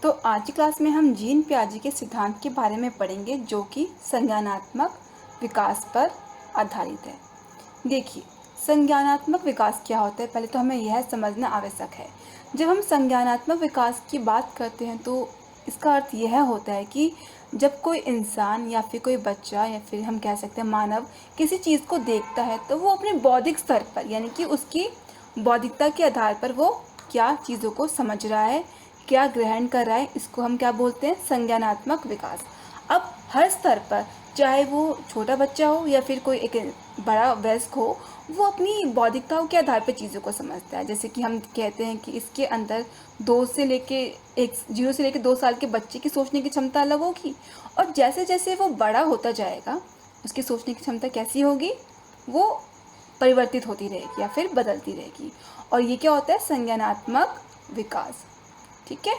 तो आज की क्लास में हम जीन पियाजे के सिद्धांत के बारे में पढ़ेंगे जो कि संज्ञानात्मक विकास पर आधारित है। देखिए, संज्ञानात्मक विकास क्या होता है, पहले तो हमें यह समझना आवश्यक है। जब हम संज्ञानात्मक विकास की बात करते हैं तो इसका अर्थ यह होता है कि जब कोई इंसान या फिर कोई बच्चा या फिर हम कह सकते हैं मानव किसी चीज़ को देखता है तो वो अपने बौद्धिक स्तर पर यानी कि उसकी बौद्धिकता के आधार पर वो क्या चीज़ों को समझ रहा है, क्या ग्रहण कर रहा है, इसको हम क्या बोलते हैं, संज्ञानात्मक विकास। अब हर स्तर पर, चाहे वो छोटा बच्चा हो या फिर कोई एक बड़ा वयस्क हो, वो अपनी बौद्धिकताओं के आधार पर चीज़ों को समझता है। जैसे कि हम कहते हैं कि इसके अंदर 0 से लेके 2 साल के बच्चे की सोचने की क्षमता अलग होगी, और जैसे जैसे वो बड़ा होता जाएगा उसकी सोचने की क्षमता कैसी होगी, वो परिवर्तित होती रहेगी या फिर बदलती रहेगी। और ये क्या होता है, संज्ञानात्मक विकास। ठीक है,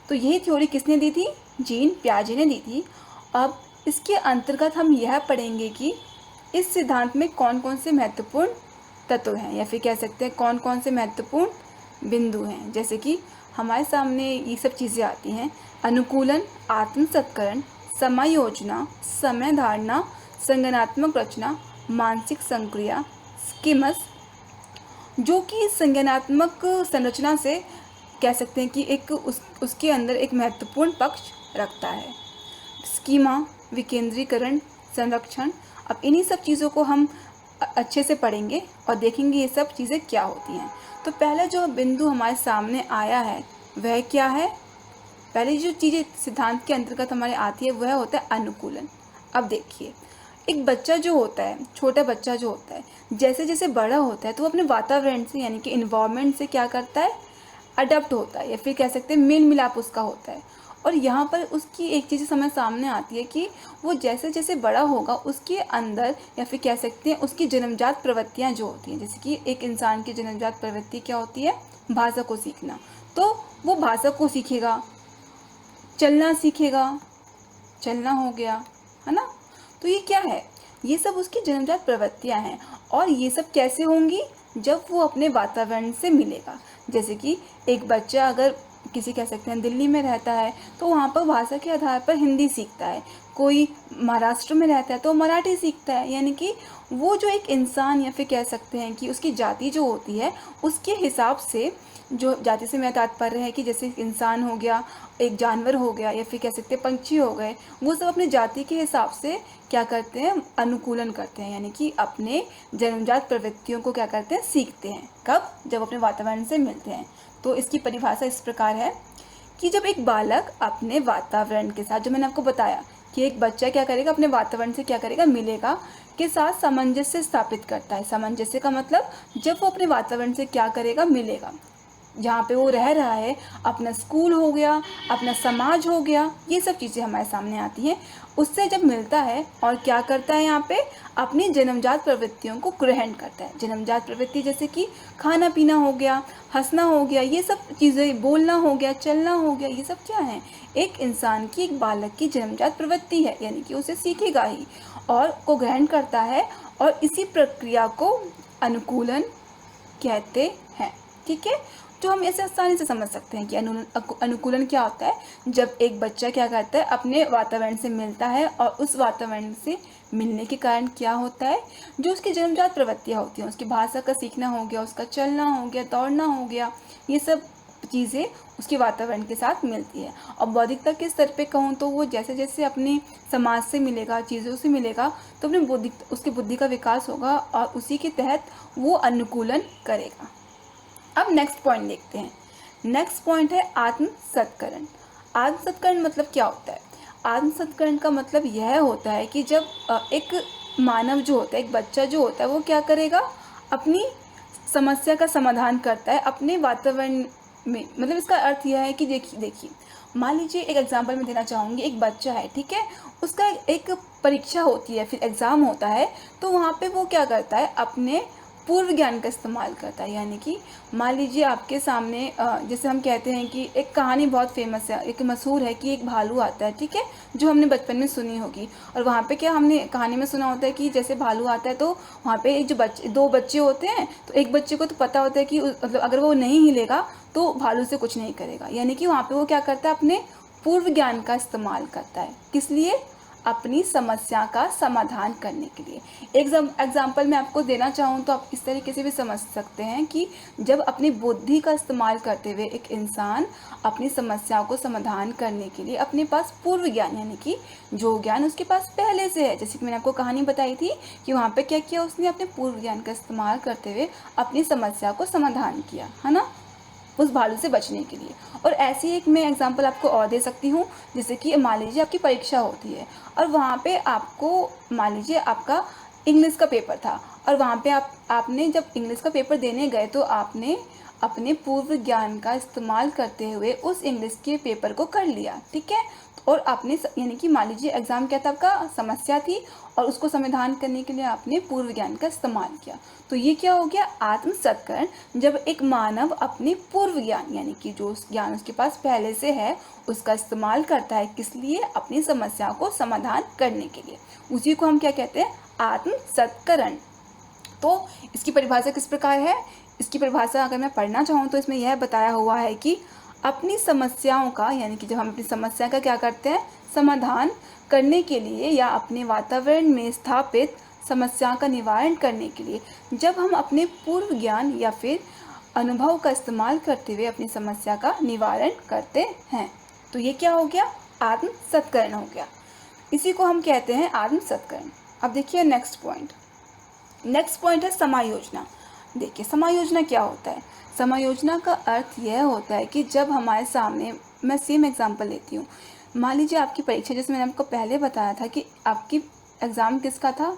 तो यही थ्योरी किसने दी थी, जीन पियाजे ने दी थी। अब इसके अंतर्गत हम यह पढ़ेंगे कि इस सिद्धांत में कौन कौन से महत्वपूर्ण तत्व हैं या फिर कह सकते हैं कौन कौन से महत्वपूर्ण बिंदु हैं। जैसे कि हमारे सामने ये सब चीज़ें आती हैं: अनुकूलन, आत्मसत्करण, समायोजना, समय धारणा, संज्ञानात्मक रचना, मानसिक संक्रिया, स्कीमस, जो कि संज्ञानात्मक संरचना से कह सकते हैं कि उसके अंदर एक महत्वपूर्ण पक्ष रखता है। स्कीमा, विकेंद्रीकरण, संरक्षण। अब इन्हीं सब चीज़ों को हम अच्छे से पढ़ेंगे और देखेंगे ये सब चीज़ें क्या होती हैं। तो पहला जो बिंदु हमारे सामने आया है वह क्या है, पहले जो चीज़ें सिद्धांत के अंतर्गत हमारे आती है वह होता है अनुकूलन। अब देखिए, एक बच्चा जो होता है, छोटा बच्चा जो होता है, जैसे जैसे बड़ा होता है तो वो अपने वातावरण से यानी कि इन्वायरमेंट से क्या करता है, अडप्ट होता है या फिर कह सकते हैं मेल मिलाप उसका होता है। और यहाँ पर उसकी एक चीज़ समय सामने आती है कि वो जैसे जैसे बड़ा होगा उसके अंदर या फिर कह सकते हैं उसकी जन्मजात प्रवृत्तियाँ जो होती हैं, जैसे कि एक इंसान की जन्मजात प्रवृत्ति क्या होती है, भाषा को सीखना। तो वो भाषा को सीखेगा, चलना सीखेगा, चलना हो गया, है ना। तो ये क्या है, ये सब उसकी जन्मजात प्रवृत्तियाँ हैं। और ये सब कैसे होंगी, जब वो अपने वातावरण से मिलेगा। जैसे कि एक बच्चा अगर किसी कह सकते हैं दिल्ली में रहता है तो वहाँ पर भाषा के आधार पर हिंदी सीखता है, कोई महाराष्ट्र में रहता है तो मराठी सीखता है। यानी कि वो जो एक इंसान या फिर कह सकते हैं कि उसकी जाति जो होती है उसके हिसाब से, जो जाति से मेरा तात्पर्य है कि जैसे इंसान हो गया, एक जानवर हो गया या फिर कह सकते हैं पंछी हो गए, वो सब अपनी जाति के हिसाब से क्या करते हैं, अनुकूलन करते हैं, यानी कि अपने जन्मजात प्रवृत्तियों को क्या करते हैं, सीखते हैं। कब, जब अपने वातावरण से मिलते हैं। तो इसकी परिभाषा इस प्रकार है कि जब एक बालक अपने वातावरण के साथ, जो मैंने आपको बताया कि एक बच्चा क्या करेगा, अपने वातावरण से क्या करेगा, मिलेगा, के साथ सामंजस्य स्थापित करता है। सामंजस्य का मतलब जब वो अपने वातावरण से क्या करेगा, मिलेगा, जहाँ पे वो रह रहा है, अपना स्कूल हो गया, अपना समाज हो गया, ये सब चीज़ें हमारे सामने आती हैं। उससे जब मिलता है और क्या करता है, यहाँ पे अपनी जन्मजात प्रवृत्तियों को ग्रहण करता है। जन्मजात प्रवृत्ति जैसे कि खाना पीना हो गया, हंसना हो गया, ये सब चीज़ें, बोलना हो गया, चलना हो गया, ये सब क्या है, एक इंसान की, एक बालक की जन्मजात प्रवृत्ति है, यानी कि उसे सीखेगा ही और को ग्रहण करता है। और इसी प्रक्रिया को अनुकूलन कहते हैं। ठीक है, तो हम ऐसे आसानी से समझ सकते हैं कि अनुकूलन क्या होता है, जब एक बच्चा क्या करता है, अपने वातावरण से मिलता है और उस वातावरण से मिलने के कारण क्या होता है, जो उसकी जन्मजात प्रवृत्तियाँ होती हैं, उसकी भाषा का सीखना हो गया, उसका चलना हो गया, दौड़ना हो गया, ये सब चीज़ें उसके वातावरण के साथ मिलती है। और बौद्धिकता के स्तर पे कहूँ तो वो जैसे जैसे अपने समाज से मिलेगा, चीज़ों से मिलेगा, तो अपनी उसकी बुद्धि का विकास होगा और उसी के तहत वो अनुकूलन करेगा। अब नेक्स्ट पॉइंट देखते हैं। नेक्स्ट पॉइंट है आत्मसत्करण। आत्मसत्करण मतलब क्या होता है, आत्मसत्करण का मतलब यह होता है कि जब एक मानव जो होता है, एक बच्चा जो होता है, वो क्या करेगा, अपनी समस्या का समाधान करता है अपने वातावरण में। मतलब इसका अर्थ यह है कि देखिए, मान लीजिए एक एग्जांपल मैं देना चाहूँगी, एक बच्चा है, ठीक है, उसका एक परीक्षा होती है, फिर एग्ज़ाम होता है, तो वहाँ पे वो क्या करता है, अपने पूर्व ज्ञान का इस्तेमाल करता है। यानी कि मान लीजिए आपके सामने जैसे हम कहते हैं कि एक कहानी बहुत फेमस है, एक मशहूर है कि एक भालू आता है, ठीक है, जो हमने बचपन में सुनी होगी। और वहाँ पे क्या हमने कहानी में सुना होता है कि जैसे भालू आता है तो वहाँ पे एक जो दो बच्चे होते हैं, तो एक बच्चे को तो पता होता है कि मतलब अगर वो नहीं हिलेगा तो भालू से कुछ नहीं करेगा। यानी कि वहाँ पे वो क्या करता है, अपने पूर्व ज्ञान का इस्तेमाल करता है। किस लिए? अपनी समस्या का समाधान करने के लिए। एग्जाम्पल मैं आपको देना चाहूँ तो आप इस तरीके से भी समझ सकते हैं कि जब अपनी बुद्धि का इस्तेमाल करते हुए एक इंसान अपनी समस्या को समाधान करने के लिए अपने पास पूर्व ज्ञान, यानी कि जो ज्ञान उसके पास पहले से है, जैसे कि मैंने आपको कहानी बताई थी कि वहाँ पे क्या किया उसने, अपने पूर्व ज्ञान का इस्तेमाल करते हुए अपनी समस्या को समाधान किया, है ना, उस भालू से बचने के लिए। और ऐसी एक मैं एग्जांपल आपको और दे सकती हूँ, जैसे कि मान लीजिए आपकी परीक्षा होती है और वहाँ पे आपको मान लीजिए आपका इंग्लिश का पेपर था, और वहाँ पे आपने जब इंग्लिश का पेपर देने गए तो आपने अपने पूर्व ज्ञान का इस्तेमाल करते हुए उस इंग्लिश के पेपर को कर लिया, ठीक है। और आपने यानी कि मान लीजिए एग्जाम क्या था, आपका समस्या थी और उसको समाधान करने के लिए आपने पूर्व ज्ञान का इस्तेमाल किया। तो ये क्या हो गया, आत्म सत्कर्म। जब एक मानव अपने पूर्व ज्ञान, यानी कि जो ज्ञान उसके पास पहले से है, उसका इस्तेमाल करता है, किस लिए? अपनी समस्या को समाधान करने के लिए। उसी को हम क्या कहते हैं, आत्म सत्करण। तो इसकी परिभाषा किस प्रकार है? इसकी परिभाषा अगर मैं पढ़ना चाहूँ तो इसमें यह बताया हुआ है कि अपनी समस्याओं का, यानी कि जब हम अपनी समस्या का क्या करते हैं, समाधान करने के लिए या अपने वातावरण में स्थापित समस्या का निवारण करने के लिए जब हम अपने पूर्व ज्ञान या फिर अनुभव का इस्तेमाल करते हुए अपनी समस्या का निवारण करते हैं, तो ये क्या हो गया, आत्म सत्करण हो गया। इसी को हम कहते हैं आत्म सत्करण। अब देखिए नेक्स्ट पॉइंट है समायोजना। देखिए समायोजना क्या होता है। समायोजना का अर्थ यह होता है कि जब हमारे सामने, मैं सेम एग्जांपल लेती हूँ, मान लीजिए आपकी परीक्षा, जैसे मैंने आपको पहले बताया था कि आपकी एग्ज़ाम किसका था,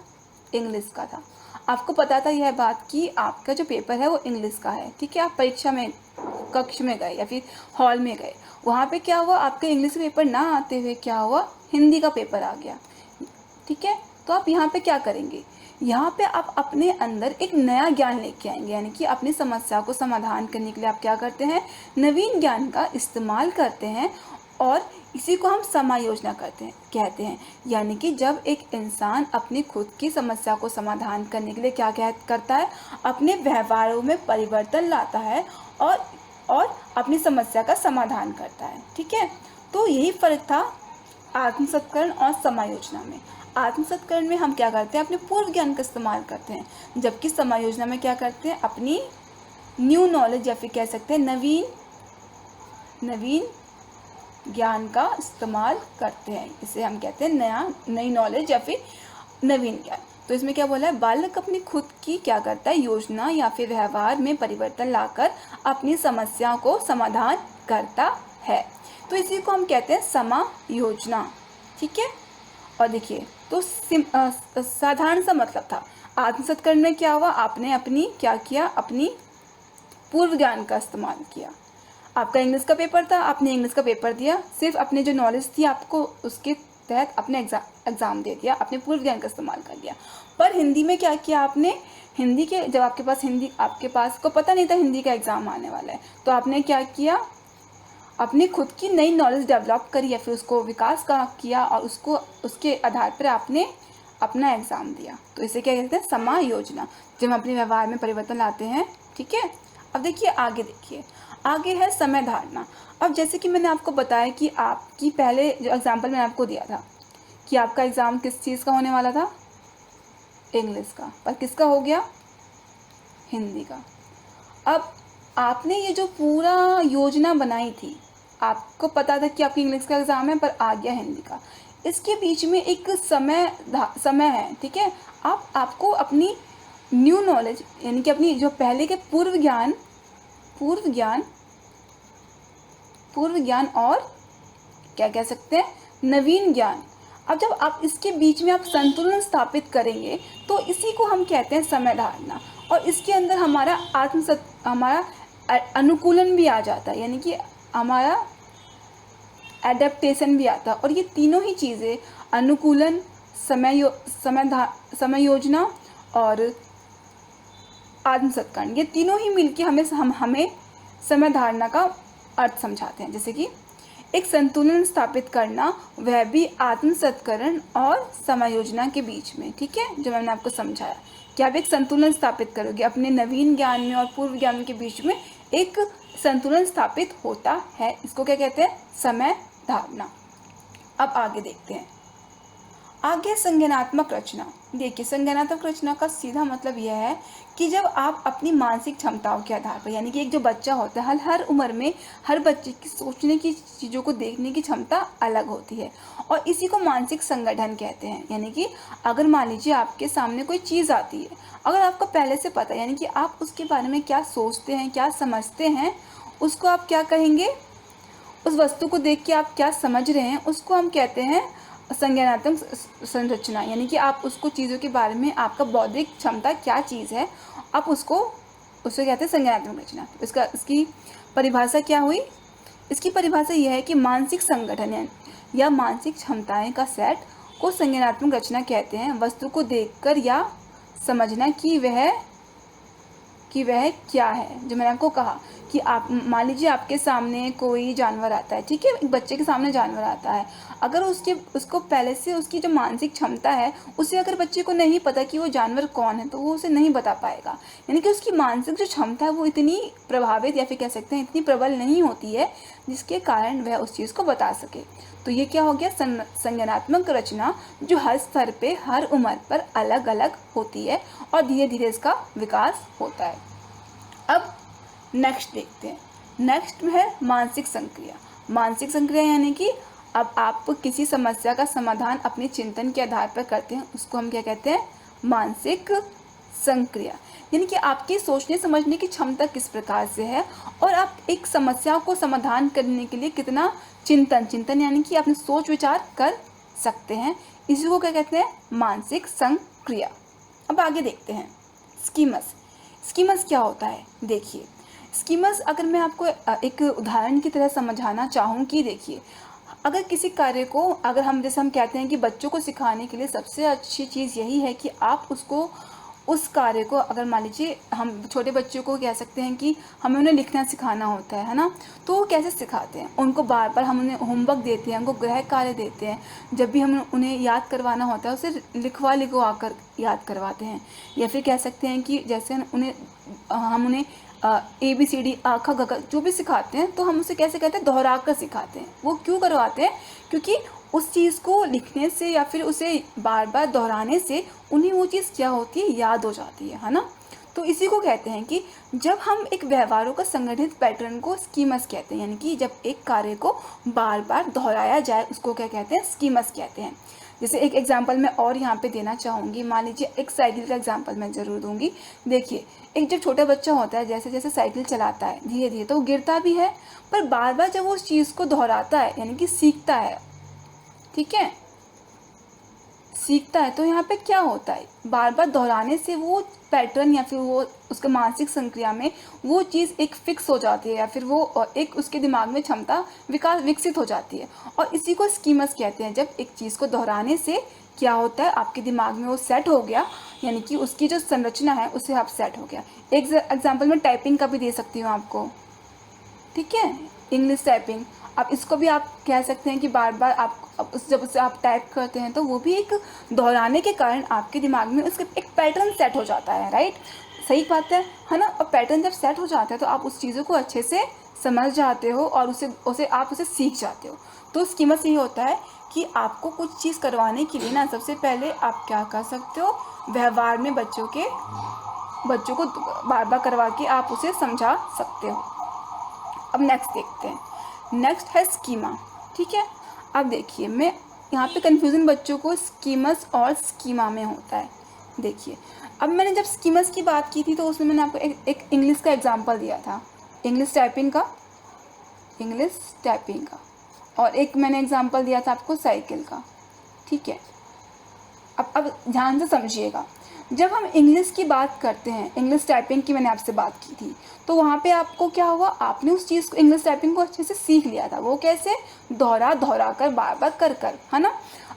इंग्लिश का था। आपको पता था यह बात कि आपका जो पेपर है वो इंग्लिश का है, ठीक है। आप परीक्षा में कक्ष में गए या फिर हॉल में गए, वहाँ पे क्या हुआ, आपके इंग्लिश पेपर ना आते हुए क्या हुआ, हिंदी का पेपर आ गया, ठीक है। तो आप यहाँ पे क्या करेंगे, यहाँ पे आप अपने अंदर एक नया ज्ञान लेके आएंगे, यानी कि अपनी समस्या को समाधान करने के लिए आप क्या करते हैं, नवीन ज्ञान का इस्तेमाल करते हैं। और इसी को हम समायोजना कहते हैं। यानी कि जब एक इंसान अपनी खुद की समस्या को समाधान करने के लिए क्या करता है, अपने व्यवहारों में परिवर्तन लाता है और अपनी समस्या का समाधान करता है, ठीक है। तो यही फर्क था आत्मसत्करण और समायोजना में। आत्मसत्करण में हम क्या करते हैं, अपने पूर्व ज्ञान का इस्तेमाल करते हैं, जबकि समायोजना में क्या करते हैं, अपनी न्यू नॉलेज या फिर कह सकते हैं नवीन ज्ञान का इस्तेमाल करते हैं। इसे हम कहते हैं नई नॉलेज या फिर नवीन ज्ञान। तो इसमें क्या बोला है, बालक अपनी खुद की क्या करता है, योजना या फिर व्यवहार में परिवर्तन लाकर अपनी समस्या को समाधान करता है। तो इसी को हम कहते हैं समायोजना, ठीक है। और देखिए तो साधारण सा मतलब था। आत्मसत्करण में क्या हुआ, आपने अपनी क्या किया, अपनी पूर्व ज्ञान का इस्तेमाल किया। आपका इंग्लिश का पेपर था, आपने इंग्लिश का पेपर दिया, सिर्फ अपने जो नॉलेज थी आपको उसके तहत अपने एग्ज़ाम दे दिया, अपने पूर्व ज्ञान का इस्तेमाल कर लिया। पर हिंदी में क्या किया आपने, हिंदी के जब आपके पास को पता नहीं था हिंदी का एग्ज़ाम आने वाला है, तो आपने क्या किया, अपनी खुद की नई नॉलेज डेवलप करी या फिर उसको विकास का किया और उसके आधार पर आपने अपना एग्ज़ाम दिया। तो इसे क्या कहते हैं, समायोजना, जब हम अपने व्यवहार में परिवर्तन लाते हैं, ठीक है। अब देखिए आगे है समय धारणा। अब जैसे कि मैंने आपको बताया कि आपकी पहले जो एग्जाम्पल मैंने आपको दिया था कि आपका एग्ज़ाम किस चीज़ का होने वाला था, इंग्लिश का, पर किसका हो गया, हिंदी का। अब आपने ये जो पूरा योजना बनाई थी, आपको पता था कि आपकी इंग्लिश का एग्ज़ाम है पर आ गया हिंदी का, इसके बीच में एक समय है, ठीक है। आपको अपनी न्यू नॉलेज यानी कि अपनी जो पहले के पूर्व ज्ञान और क्या कह सकते हैं, नवीन ज्ञान। अब जब आप इसके बीच में आप संतुलन स्थापित करेंगे तो इसी को हम कहते हैं समय धारणा। और इसके अंदर हमारा अनुकूलन भी आ जाता है, यानी कि हमारा एडेप्टेशन भी आता है। और ये तीनों ही चीज़ें, अनुकूलन, समायोजना और आत्मसत्करण, ये तीनों ही मिलकर हमें समय धारणा का अर्थ समझाते हैं। जैसे कि एक संतुलन स्थापित करना, वह भी आत्मसत्करण और समायोजना के बीच में। ठीक है, जो मैंने आपको समझाया कि आप एक संतुलन स्थापित करोगे अपने नवीन ज्ञान में और पूर्व ज्ञान के बीच में, एक संतुलन स्थापित होता है। इसको क्या कहते हैं? समय धारणा। अब आगे देखते हैं। आगे संज्ञानात्मक रचना। देखिए, संज्ञानात्मक रचना का सीधा मतलब यह है कि जब आप अपनी मानसिक क्षमताओं के आधार पर, यानी कि एक जो बच्चा होता है, हर उम्र में हर बच्चे की सोचने की, चीज़ों को देखने की क्षमता अलग होती है और इसी को मानसिक संगठन कहते हैं। यानी कि अगर मान लीजिए आपके सामने कोई चीज़ आती है, अगर आपको पहले से पता है, यानी कि आप उसके बारे में क्या सोचते हैं, क्या समझते हैं, उसको आप क्या कहेंगे? उस वस्तु को देख के आप क्या समझ रहे हैं, उसको हम कहते हैं संज्ञानात्मक संरचना। यानी कि आप उसको, चीज़ों के बारे में आपका बौद्धिक क्षमता क्या चीज़ है, आप उसे कहते हैं संज्ञानात्मक रचना। इसकी परिभाषा क्या हुई? इसकी परिभाषा यह है कि मानसिक संगठन या मानसिक क्षमताएं का सेट को संज्ञानात्मक रचना कहते हैं। वस्तु को देखकर या समझना कि वह क्या है। जो मैंने आपको कहा कि आप मान लीजिए आपके सामने कोई जानवर आता है, ठीक है, एक बच्चे के सामने जानवर आता है, अगर उसको पहले से उसकी जो मानसिक क्षमता है, उसे अगर बच्चे को नहीं पता कि वो जानवर कौन है, तो वो उसे नहीं बता पाएगा। यानी कि उसकी मानसिक जो क्षमता है वो इतनी प्रभावित, या फिर कह सकते हैं इतनी प्रबल नहीं होती है, जिसके कारण वह उस चीज़ को बता सके। तो ये क्या हो गया? संज्ञानात्मक रचना, जो हर स्तर पे, हर उम्र पर अलग अलग होती है और धीरे धीरे इसका विकास होता है। अब नेक्स्ट देखते हैं। नेक्स्ट है मानसिक संक्रिया। मानसिक संक्रिया यानी कि अब आप किसी समस्या का समाधान अपने चिंतन के आधार पर करते हैं, उसको हम क्या कहते हैं? मानसिक संक्रिया। यानी कि आपकी सोचने समझने की क्षमता किस प्रकार से है और आप एक समस्या को समाधान करने के लिए कितना चिंतन यानी कि अपने सोच विचार कर सकते हैं, इसी को क्या कहते हैं? मानसिक संक्रिया। अब आगे देखते हैं स्कीमस। स्कीमस क्या होता है? देखिए, स्कीमस अगर मैं आपको एक उदाहरण की तरह समझाना चाहूँ कि देखिए, अगर किसी कार्य को, अगर हम जैसे हम कहते हैं कि बच्चों को सिखाने के लिए सबसे अच्छी चीज़ यही है कि आप उस कार्य को, अगर मान लीजिए हम छोटे बच्चों को कह सकते हैं कि हमें उन्हें लिखना सिखाना होता है ना, तो वो कैसे सिखाते हैं? उनको बार बार हम उन्हें होमवर्क देते हैं, उनको गृह कार्य देते हैं, जब भी हम उन्हें याद करवाना होता है उसे लिखवा कर याद करवाते हैं। या फिर कह सकते हैं कि जैसे हम उन्हें ABCD ख ग घ जो भी सिखाते हैं, तो हम उसे कैसे कहते हैं? दोहरा कर सिखाते हैं। वो क्यों करवाते हैं? क्योंकि उस चीज़ को लिखने से या फिर उसे बार बार दोहराने से उन्हें वो चीज़ क्या होती है? याद हो जाती है ना। तो इसी को कहते हैं कि जब हम एक व्यवहारों का संगठित पैटर्न को स्कीमस कहते हैं। यानी कि जब एक कार्य को बार बार दोहराया जाए, उसको क्या कहते हैं? स्कीमस कहते हैं। जैसे एक एग्जांपल मैं और यहाँ पे देना चाहूँगी। मान लीजिए एक साइकिल का एग्जांपल मैं ज़रूर दूँगी। देखिए, एक जब छोटा बच्चा होता है, जैसे जैसे साइकिल चलाता है धीरे धीरे, तो वो गिरता भी है, पर बार बार जब वो उस चीज़ को दोहराता है, यानी कि सीखता है, ठीक है, सीखता है, तो यहाँ पे क्या होता है? बार बार दोहराने से वो पैटर्न या फिर वो उसके मानसिक संक्रिया में वो चीज़ एक फिक्स हो जाती है, या फिर वो एक उसके दिमाग में क्षमता विकसित हो जाती है, और इसी को स्कीमस कहते हैं। जब एक चीज़ को दोहराने से क्या होता है? आपके दिमाग में वो सेट हो गया, यानी कि उसकी जो संरचना है उसे आप सेट हो गया। एक एग्जाम्पल मैं टाइपिंग का भी दे सकती हूँ आपको, ठीक है, इंग्लिश टाइपिंग। अब इसको भी आप कह सकते हैं कि बार बार जब उसे आप टाइप करते हैं, तो वो भी एक दोहराने के कारण आपके दिमाग में उसका एक पैटर्न सेट हो जाता है। राइट, सही बात है ना। और पैटर्न जब सेट हो जाता है तो आप उस चीज़ों को अच्छे से समझ जाते हो और उसे सीख जाते हो। तो स्कीमस यही होता है कि आपको कुछ चीज़ करवाने के लिए ना, सबसे पहले आप क्या कर सकते हो? व्यवहार में बच्चों को बार बार करवा के आप उसे समझा सकते हो। अब नेक्स्ट देखते हैं। नेक्स्ट है स्कीमा, ठीक है। अब देखिए, मैं यहाँ पे कन्फ्यूज़न बच्चों को स्कीमस और स्कीमा में होता है। देखिए, अब मैंने जब स्कीमस की बात की थी तो उसमें मैंने आपको एक इंग्लिश का एग्जांपल दिया था, इंग्लिश टाइपिंग का, और एक मैंने एग्जांपल दिया था आपको साइकिल का, ठीक है। अब ध्यान से समझिएगा, जब हम इंग्लिश की बात करते हैं, इंग्लिश टाइपिंग की मैंने आपसे बात की थी, तो वहाँ पे आपको क्या हुआ? आपने उस चीज़ को, इंग्लिश टाइपिंग को अच्छे से सीख लिया था। वो कैसे? दोहरा कर, बार बार कर, है ना।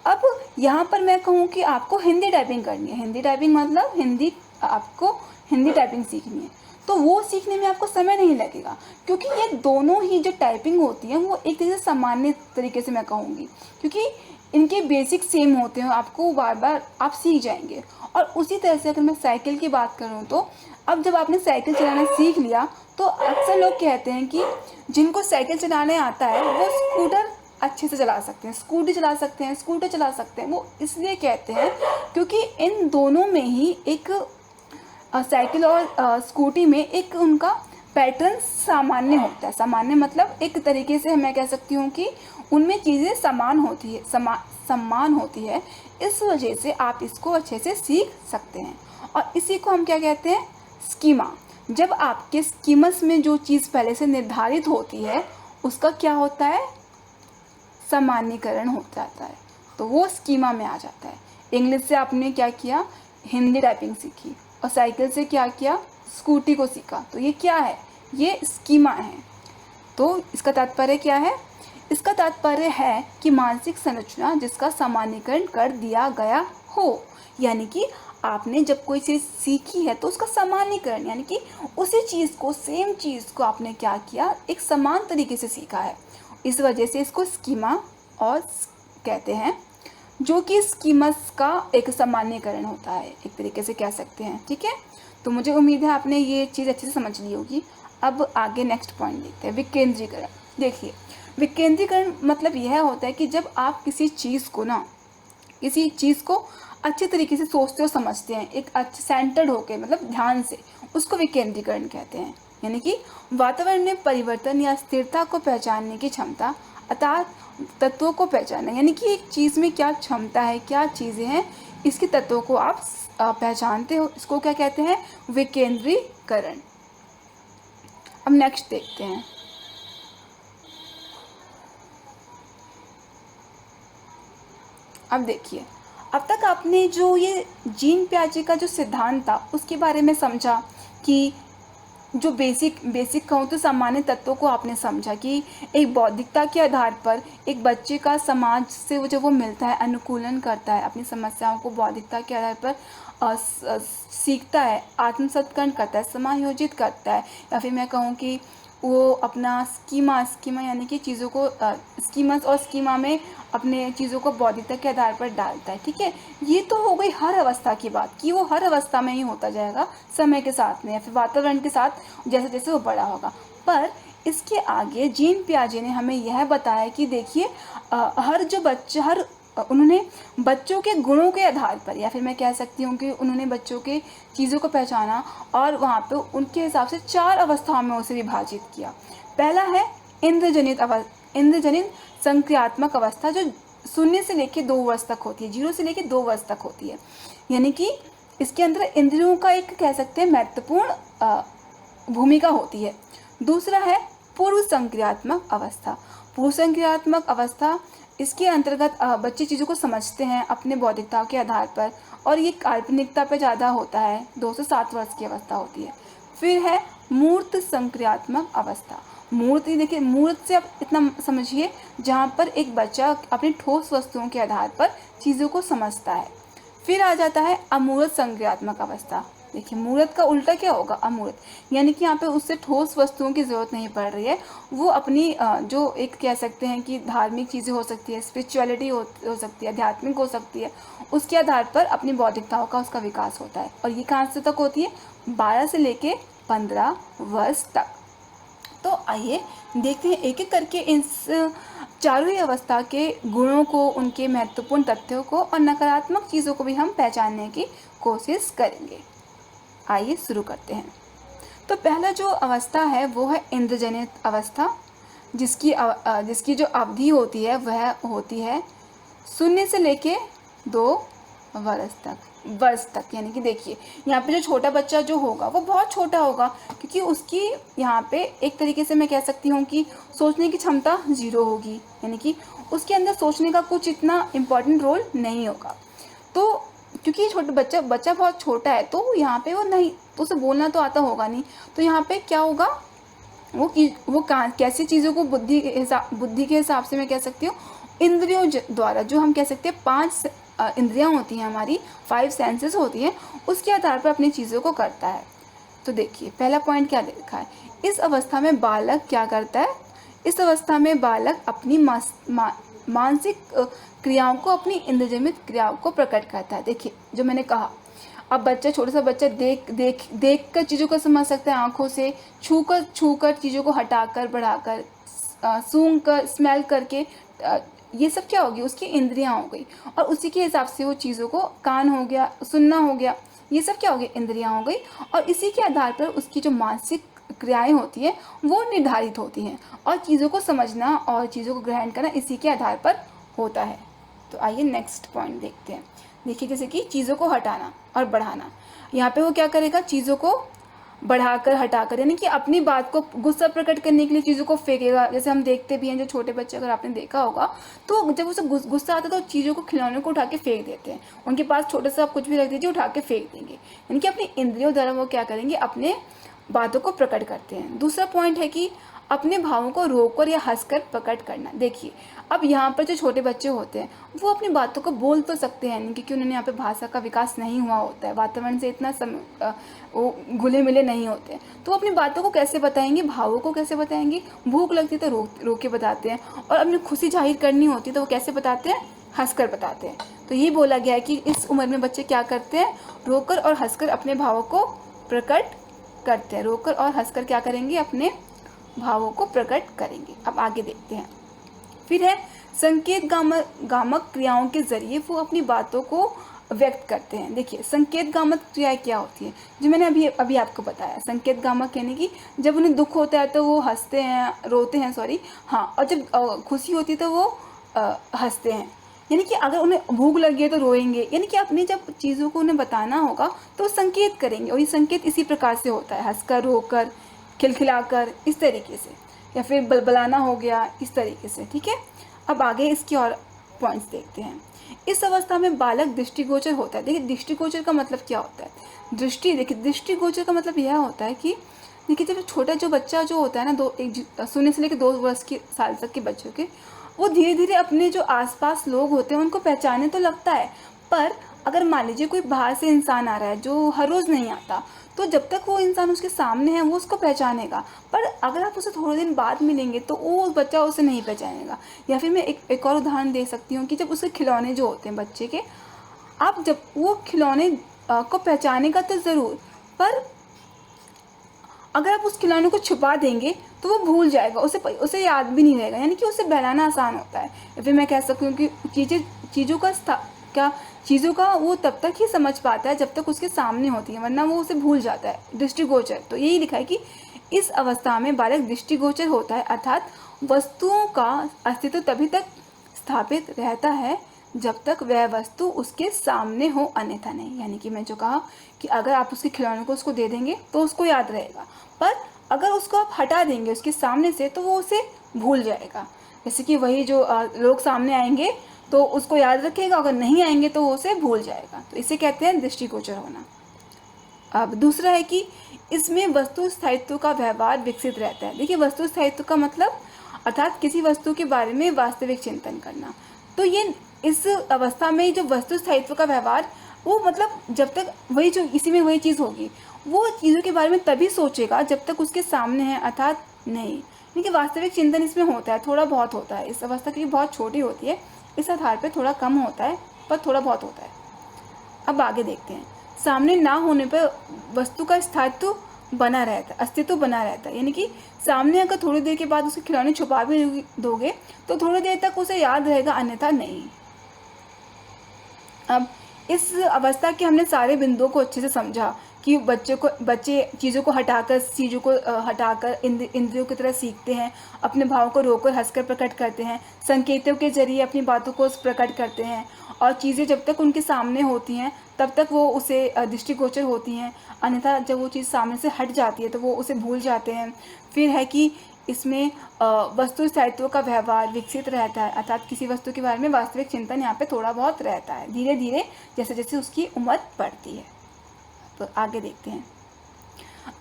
अब यहाँ पर मैं कहूँ कि आपको हिंदी टाइपिंग करनी है। हिंदी टाइपिंग मतलब आपको हिंदी टाइपिंग सीखनी है तो वो सीखने में आपको समय नहीं लगेगा, क्योंकि ये दोनों ही जो टाइपिंग होती है वो एक तरीके से सामान्य तरीके से मैं कहूँगी, क्योंकि इनके बेसिक सेम होते हैं, आपको बार बार आप सीख जाएंगे। और उसी तरह से अगर मैं साइकिल की बात करूँ तो अब जब आपने साइकिल चलाना सीख लिया तो अक्सर लोग कहते हैं कि जिनको साइकिल चलाने आता है वो स्कूटर अच्छे से चला सकते हैं, स्कूटी चला सकते हैं, स्कूटर चला सकते हैं। वो इसलिए कहते हैं क्योंकि इन दोनों में ही एक साइकिल और स्कूटी में एक उनका पैटर्न सामान्य होता है। सामान्य मतलब एक तरीके से मैं कह सकती हूँ कि उनमें चीज़ें समान होती है, समान होती है। इस वजह से आप इसको अच्छे से सीख सकते हैं। और इसी को हम क्या कहते हैं, स्कीमा। जब आपके स्कीमस में जो चीज़ पहले से निर्धारित होती है उसका क्या होता है, सामान्यीकरण हो जाता है, तो वो स्कीमा में आ जाता है। इंग्लिश से आपने क्या किया, हिंदी टाइपिंग सीखी, और साइकिल से क्या किया, स्कूटी को सीखा, तो ये क्या है, ये स्कीमा है। तो इसका तात्पर्य क्या है, इसका तात्पर्य है कि मानसिक संरचना जिसका सामान्यीकरण कर दिया गया हो। यानी कि आपने जब कोई चीज़ सीखी है तो उसका सामान्यीकरण, यानी कि उसी चीज़ को, सेम चीज़ को आपने क्या किया, एक समान तरीके से सीखा है। इस वजह से इसको स्कीमा और कहते हैं, जो कि स्कीमस का एक सामान्यीकरण होता है, एक तरीके से कह सकते हैं। ठीक है, तो मुझे उम्मीद है आपने ये चीज़ अच्छे से समझ ली होगी। अब आगे नेक्स्ट पॉइंट देखते हैं, विकेंद्रीकरण। देखिए, विकेंद्रीकरण मतलब यह होता है कि जब आप किसी चीज़ को अच्छे तरीके से सोचते और समझते हैं, एक अच्छे सेंटर्ड होकर, मतलब ध्यान से, उसको विकेंद्रीकरण कहते हैं। यानी कि वातावरण में परिवर्तन या स्थिरता को पहचानने की क्षमता, अर्थात तत्वों को पहचानना, यानी कि एक चीज़ में क्या क्षमता है, क्या चीज़ें हैं, इसके तत्वों को आप पहचानते हो, इसको क्या कहते हैं, विकेंद्रीकरण। अब नेक्स्ट देखते हैं, अब देखिए, अब तक आपने जो ये जीन पियाजे का जो सिद्धांत था उसके बारे में समझा कि जो बेसिक कहूँ तो सामान्य तत्वों को आपने समझा कि एक बौद्धिकता के आधार पर एक बच्चे का समाज से वो जब वो मिलता है, अनुकूलन करता है, अपनी समस्याओं को बौद्धिकता के आधार पर सीखता है, आत्मसत्करण करता है, समायोजित करता है, या फिर मैं कहूँ कि वो अपना स्कीमा यानी कि चीज़ों को स्कीमस और स्कीमा में अपने चीज़ों को बौद्धिकता के आधार पर डालता है। ठीक है, ये तो हो गई हर अवस्था की बात कि वो हर अवस्था में ही होता जाएगा समय के साथ में, या फिर वातावरण के साथ जैसे जैसे वो बड़ा होगा। पर इसके आगे जीन पियाजे ने हमें यह बताया कि देखिए, उन्होंने बच्चों के गुणों के आधार पर, या फिर मैं कह सकती हूँ कि उन्होंने बच्चों के चीज़ों को पहचाना और वहाँ पे उनके हिसाब से 4 अवस्थाओं में उसे विभाजित किया। पहला है इंद्रजनित संक्रियात्मक अवस्था, जो 0 से लेकर 2 वर्ष तक होती है, 0 से लेकर 2 वर्ष तक होती है। यानी कि इसके अंदर इंद्रियों का एक कह सकते हैं महत्वपूर्ण भूमिका होती है। दूसरा है पूर्व संक्रियात्मक अवस्था। पूर्व संक्रियात्मक अवस्था, इसके अंतर्गत बच्चे चीज़ों को समझते हैं अपने बौद्धिकता के आधार पर, और ये काल्पनिकता पे ज़्यादा होता है, 2 से 7 वर्ष की अवस्था होती है। फिर है मूर्त संक्रियात्मक अवस्था। मूर्त, देखिए मूर्त से आप इतना समझिए जहाँ पर एक बच्चा अपनी ठोस वस्तुओं के आधार पर चीज़ों को समझता है। फिर आ जाता है अमूर्त संक्रियात्मक अवस्था। देखिए, मूर्त का उल्टा क्या होगा, अमूर्त, यानी कि यहाँ पे उससे ठोस वस्तुओं की ज़रूरत नहीं पड़ रही है, वो अपनी जो एक कह सकते हैं कि धार्मिक चीज़ें हो सकती है, स्पिरिचुअलिटी हो सकती है, आध्यात्मिक हो सकती है, उसके आधार पर अपनी बौद्धिकताओं का उसका विकास होता है। और ये कहाँ से तक होती है, 12 से लेके 15 वर्ष तक। तो आइए देखते हैं एक एक करके इस चारों ही अवस्था के गुणों को, उनके महत्वपूर्ण तथ्यों को और नकारात्मक चीज़ों को भी हम पहचानने की कोशिश करेंगे। आइए शुरू करते हैं। तो पहला जो अवस्था है वो है इंद्रजनित अवस्था, जिसकी जो अवधि होती है वह होती है 0 से लेके 2 वर्ष तक। यानी कि देखिए, यहाँ पे जो छोटा बच्चा जो होगा वो बहुत छोटा होगा, क्योंकि उसकी यहाँ पे एक तरीके से मैं कह सकती हूँ कि सोचने की क्षमता 0 होगी, यानी कि उसके अंदर सोचने का कुछ इतना इम्पोर्टेंट रोल नहीं होगा। तो क्योंकि छोटा बच्चा बहुत छोटा है, तो यहाँ पे वो नहीं, तो उसे बोलना तो आता होगा नहीं, तो यहाँ पे क्या होगा, वो कैसी चीज़ों को बुद्धि के हिसाब से मैं कह सकती हूँ, इंद्रियों द्वारा, जो हम कह सकते हैं 5 इंद्रियाँ होती हैं हमारी, 5 सेंसेस होती हैं, उसके आधार पर अपनी चीज़ों को करता है। तो देखिए पहला पॉइंट क्या लिखा है, इस अवस्था में बालक क्या करता है, इस अवस्था में बालक अपनी मानसिक क्रियाओं को, अपनी इंद्रियजनित क्रियाओं को प्रकट करता है। देखिए जो मैंने कहा, अब बच्चा, छोटा सा बच्चा देख कर चीज़ों को समझ सकता है आँखों से, छू कर चीज़ों को हटाकर, बढ़ाकर, सूंघ कर, स्मेल करके, ये सब क्या होगी, उसकी इंद्रियां हो गई। और उसी के हिसाब से वो चीज़ों को, कान हो गया, सुनना हो गया, ये सब क्या हो गई, इंद्रियां हो गई। और इसी के आधार पर उसकी जो मानसिक क्रियाएं होती हैं वो निर्धारित होती हैं, और चीज़ों को समझना और चीज़ों को ग्रहण करना इसी के आधार पर होता है। तो आइए नेक्स्ट पॉइंट देखते हैं। देखिए जैसे कि चीज़ों को हटाना और बढ़ाना, यहाँ पे वो क्या करेगा, चीज़ों को बढ़ाकर, हटाकर, यानी कि अपनी बात को, गुस्सा प्रकट करने के लिए चीज़ों को फेंकेगा। जैसे हम देखते भी हैं, जो छोटे बच्चे, अगर आपने देखा होगा, तो जब उसे गुस्सा आता है तो चीज़ों को, खिलौनों को उठा के फेंक देते हैं। उनके पास छोटा सा आप कुछ भी रख दीजिए, उठा के फेंक देंगे। यानी कि अपनी इंद्रियों द्वारा वो क्या करेंगे, अपने बातों को प्रकट करते हैं। दूसरा पॉइंट है कि अपने भावों को रोककर या हंसकर प्रकट करना। देखिए अब यहाँ पर जो छोटे बच्चे होते हैं वो अपनी बातों को बोल तो सकते हैं, क्योंकि उन्होंने यहाँ पे भाषा का विकास नहीं हुआ होता है, वातावरण से इतना वो घुले मिले नहीं होते हैं। तो अपनी बातों को कैसे बताएंगे, भावों को कैसे बताएंगे, भूख लगती है तो रो के बताते हैं, और अपनी खुशी जाहिर करनी होती है तो वो कैसे बताते हैं, हंसकर बताते हैं। तो ये बोला गया है कि इस उम्र में बच्चे क्या करते हैं, रोकर और हंसकर अपने भावों को प्रकट करते हैं। रोकर और हंसकर क्या करेंगे, अपने भावों को प्रकट करेंगे। अब आगे देखते हैं। फिर है संकेत गामक क्रियाओं के जरिए वो अपनी बातों को व्यक्त करते हैं। देखिए संकेत गामक क्रियाएं क्या होती है, जो मैंने अभी आपको बताया। संकेत गामक यानी कि जब उन्हें दुख होता है तो वो हंसते हैं, रोते हैं, सॉरी, हाँ, और जब खुशी होती है तो वो हंसते हैं। यानी कि अगर उन्हें भूख लगी है तो रोएंगे, यानी कि अपनी जब चीज़ों को उन्हें बताना होगा तो संकेत करेंगे, और ये संकेत इसी प्रकार से होता है, हंसकर, रोकर, खिलखिलाकर, इस तरीके से, या फिर बलबलाना हो गया, इस तरीके से। ठीक है, अब आगे इसके और पॉइंट्स देखते हैं। इस अवस्था में बालक दृष्टिगोचर होता है। देखिए दृष्टिगोचर का मतलब क्या होता है, देखिए दृष्टिगोचर का मतलब यह होता है कि देखिए जब छोटा जो बच्चा जो होता है ना, शून्य से लेकर 2 वर्ष के साल तक के बच्चों के, वो धीरे धीरे अपने जो आसपास लोग होते हैं उनको पहचानने तो लगता है, पर अगर मान लीजिए कोई बाहर से इंसान आ रहा है जो हर रोज़ नहीं आता, तो जब तक वो इंसान उसके सामने है वो उसको पहचानेगा, पर अगर आप उसे थोड़े दिन बाद मिलेंगे तो वो बच्चा उसे नहीं पहचानेगा। या फिर मैं एक और उदाहरण दे सकती हूँ कि जब उसके खिलौने जो होते हैं बच्चे के, आप जब वो खिलौने को पहचानेगा तो ज़रूर, पर अगर आप उस खिलौने को छुपा देंगे तो वो भूल जाएगा, उसे याद भी नहीं रहेगा। यानी कि उसे बहलाना आसान होता है। या फिर मैं कह सकती हूँ कि चीज़ों का वो तब तक ही समझ पाता है जब तक उसके सामने होती है, वरना वो उसे भूल जाता है। दृष्टिगोचर, तो यही लिखा है कि इस अवस्था में बालक दृष्टिगोचर होता है, अर्थात वस्तुओं का अस्तित्व तभी तक स्थापित रहता है जब तक वह वस्तु उसके सामने हो, अन्यथा नहीं। यानी कि मैं जो कहा कि अगर आप उसके खिलौने को उसको दे देंगे तो उसको याद रहेगा, पर अगर उसको आप हटा देंगे उसके सामने से तो वो उसे भूल जाएगा। जैसे कि वही जो लोग सामने आएंगे तो उसको याद रखेगा, अगर नहीं आएंगे तो वो उसे भूल जाएगा। तो इसे कहते हैं दृष्टिगोचर होना। अब दूसरा है कि इसमें वस्तु स्थायित्व का व्यवहार विकसित रहता है। देखिए वस्तु स्थायित्व का मतलब अर्थात किसी वस्तु के बारे में वास्तविक चिंतन करना। तो ये इस अवस्था में जो वस्तु स्थायित्व का व्यवहार, वो मतलब जब तक वही जो इसी में वही चीज़ होगी, वो चीज़ों के बारे में तभी सोचेगा जब तक उसके सामने है, अर्थात नहीं। यानी कि वास्तविक चिंतन इसमें होता है, थोड़ा बहुत होता है। इस अवस्था की बहुत छोटी होती है, इस आधार पर थोड़ा कम होता है, पर थोड़ा बहुत होता है। अब आगे देखते हैं। सामने ना होने पर वस्तु का स्थायित्व बना रहता है, अस्तित्व बना रहता है। यानी कि सामने अगर थोड़ी देर के बाद उसके खिलौने छुपा भी दोगे तो थोड़ी देर तक उसे याद रहेगा, अन्यथा नहीं। अब इस अवस्था के हमने सारे बिंदुओं को अच्छे से समझा कि बच्चे चीज़ों को हटाकर इंद्रियों की तरह सीखते हैं, अपने भावों को रोककर हंसकर प्रकट करते हैं, संकेतों के जरिए अपनी बातों को प्रकट करते हैं, और चीज़ें जब तक उनके सामने होती हैं तब तक वो उसे दृष्टिगोचर होती हैं, अन्यथा जब वो चीज़ सामने से हट जाती है तो वो उसे भूल जाते हैं। फिर है कि इसमें वस्तु स्थायित्व का व्यवहार विकसित रहता है, अर्थात किसी वस्तु के बारे में वास्तविक चिंतन यहाँ पे थोड़ा बहुत रहता है, धीरे धीरे जैसे जैसे उसकी उम्र बढ़ती है। तो आगे देखते हैं।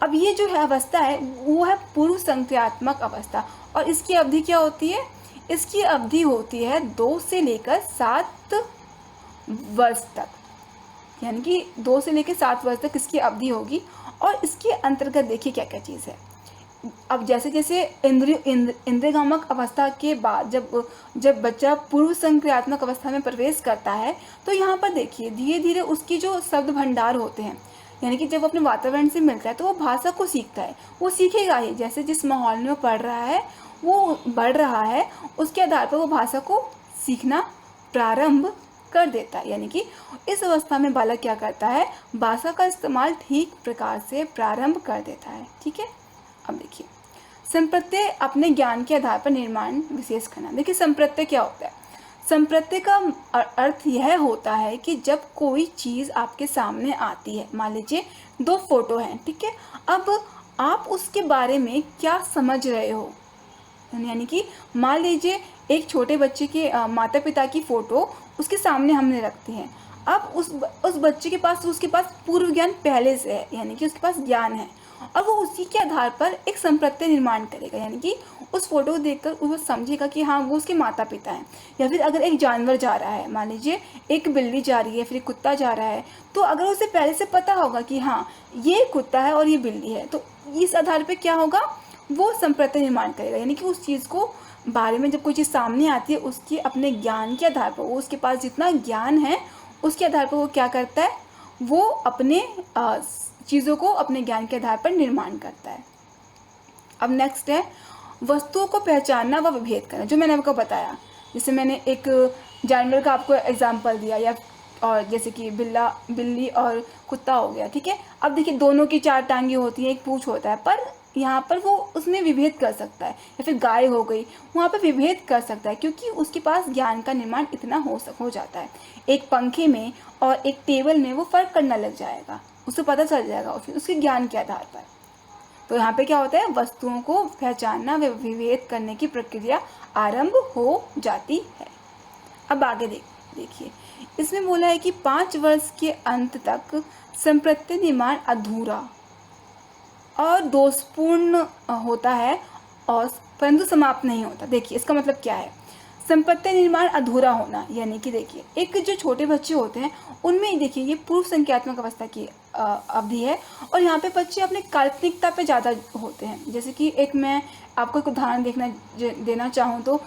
अब ये जो है अवस्था है वो है पूर्व संक्रियात्मक अवस्था, और इसकी अवधि क्या होती है, इसकी अवधि होती है 2 से लेकर 7 वर्ष तक। यानी कि 2 से लेकर 7 वर्ष तक इसकी अवधि होगी, और इसके अंतर्गत देखिए क्या क्या चीज़ है। अब जैसे जैसे इंद्रियगामक अवस्था के बाद जब बच्चा पूर्व संक्रियात्मक अवस्था में प्रवेश करता है, तो यहाँ पर देखिए धीरे धीरे उसकी जो शब्द भंडार होते हैं, यानी कि जब अपने वातावरण से मिलता है तो वो भाषा को सीखता है। वो सीखेगा ही, जैसे जिस माहौल में वो पढ़ रहा है, वो बढ़ रहा है, उसके आधार पर वो भाषा को सीखना प्रारंभ कर देता है। यानी कि इस अवस्था में बालक क्या करता है, भाषा का इस्तेमाल ठीक प्रकार से प्रारंभ कर देता है। ठीक है, अब देखिए संप्रत्यय अपने ज्ञान के आधार पर निर्माण विशेष करना। देखिए संप्रत्यय क्या होता है, संप्रत्यय का अर्थ यह होता है कि जब कोई चीज़ आपके सामने आती है, मान लीजिए दो फोटो हैं, ठीक है, अब आप उसके बारे में क्या समझ रहे हो, यानी कि मान लीजिए एक छोटे बच्चे के माता पिता की फ़ोटो उसके सामने हमने रखती हैं। अब उस बच्चे के पास उसके पास पूर्व ज्ञान पहले से है, यानी कि उसके पास ज्ञान है, और वो उसी के आधार पर एक संप्रत्यय निर्माण करेगा। यानी कि उस फोटो को देखकर वो समझेगा कि हाँ वो उसके माता पिता हैं। या फिर अगर एक जानवर जा रहा है, मान लीजिए एक बिल्ली जा रही है, फिर एक कुत्ता जा रहा है, तो अगर उसे पहले से पता होगा कि हाँ ये कुत्ता है और ये बिल्ली है, तो इस आधार पर क्या होगा, वो संप्रत्यय निर्माण करेगा। यानी कि उस चीज़ को बारे में जब कोई चीज़ सामने आती है, उसकी अपने ज्ञान के आधार पर, वो उसके पास जितना ज्ञान है उसके आधार पर वो क्या करता है, वो अपने चीज़ों को अपने ज्ञान के आधार पर निर्माण करता है। अब नेक्स्ट है वस्तुओं को पहचानना व विभेद करना, जो मैंने आपको बताया। जैसे मैंने एक जानवर का आपको एग्जाम्पल दिया, या और जैसे कि बिल्ली और कुत्ता हो गया, ठीक है। अब देखिए दोनों की चार टांगे होती हैं, एक पूंछ होता है, पर यहाँ पर वो उसमें विभेद कर सकता है। या फिर गाय हो गई, वहाँ पर विभेद कर सकता है, क्योंकि उसके पास ज्ञान का निर्माण इतना हो जाता है। एक पंखे में और एक टेबल में वो फ़र्क करना लग जाएगा, उसे पता चल जाएगा फिर उसके ज्ञान के आधार पर। तो यहाँ पे क्या होता है, वस्तुओं को पहचानना व विभेद करने की प्रक्रिया आरंभ हो जाती है। अब आगे देखिए इसमें बोला है कि 5 वर्ष के अंत तक संप्रत्यय निर्माण अधूरा और दोषपूर्ण होता है, और परंतु समाप्त नहीं होता। देखिए इसका मतलब क्या है, संप्रत्यय निर्माण अधूरा होना, यानी कि देखिए एक जो छोटे बच्चे होते हैं उनमें देखिए ये पूर्व संख्यात्मक अवस्था की अवधि है, और यहाँ पे बच्चे अपने काल्पनिकता पे ज़्यादा होते हैं। जैसे कि एक मैं आपको एक उदाहरण देना चाहूँ तो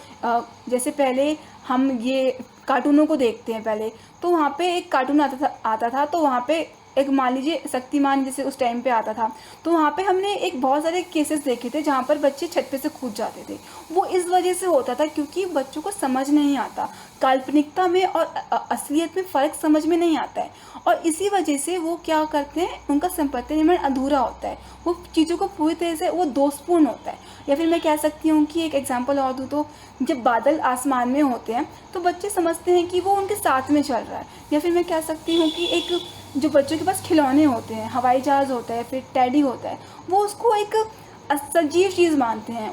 जैसे पहले हम ये कार्टूनों को देखते हैं पहले, तो वहाँ पे एक कार्टून आता था, तो वहाँ पे एक मान लीजिए शक्तिमान जैसे उस टाइम पे आता था, तो वहाँ पे हमने एक बहुत सारे केसेस देखे थे जहाँ पर बच्चे छत पे से कूद जाते थे। वो इस वजह से होता था क्योंकि बच्चों को समझ नहीं आता, काल्पनिकता में और असलियत में फ़र्क समझ में नहीं आता है, और इसी वजह से वो क्या करते हैं, उनका संप्रत्यय निर्माण अधूरा होता है, वो चीज़ों को पूरी तरह से वो दोषपूर्ण होता है। या फिर मैं कह सकती हूँ कि एक एग्जाम्पल और दूँ तो जब बादल आसमान में होते हैं तो बच्चे समझते हैं कि वो उनके साथ में चल रहा है। या फिर मैं कह सकती हूँ कि एक जो बच्चों के पास खिलौने होते हैं, हवाई जहाज़ होता है, फिर टैडी होता है, वो उसको एक सजीव चीज़ मानते हैं।